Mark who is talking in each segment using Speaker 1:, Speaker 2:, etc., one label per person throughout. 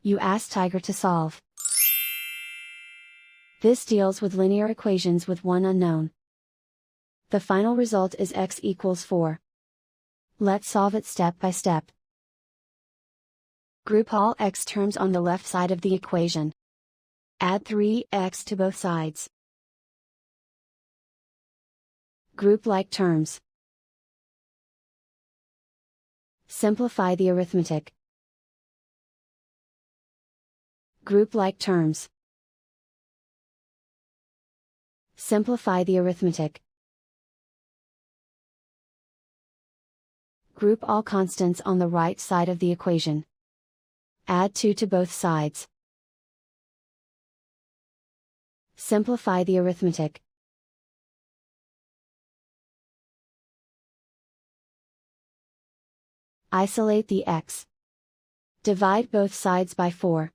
Speaker 1: You ask Tiger to solve. This deals with linear equations with one unknown. The final result is x equals 4. Let's solve it step by step. Group all x terms on the left side of the equation. Add 3x to both sides. Group like terms. Simplify the arithmetic. Group like terms. Simplify the arithmetic. Group all constants on the right side of the equation. Add 2 to both sides. Simplify the arithmetic. Isolate the x. Divide both sides by 4.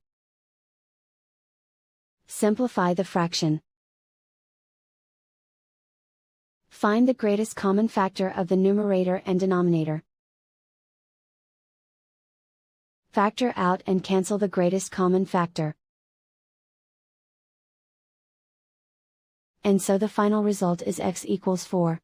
Speaker 1: Simplify the fraction. Find the greatest common factor of the numerator and denominator. Factor out and cancel the greatest common factor. And so the final result is x equals 4.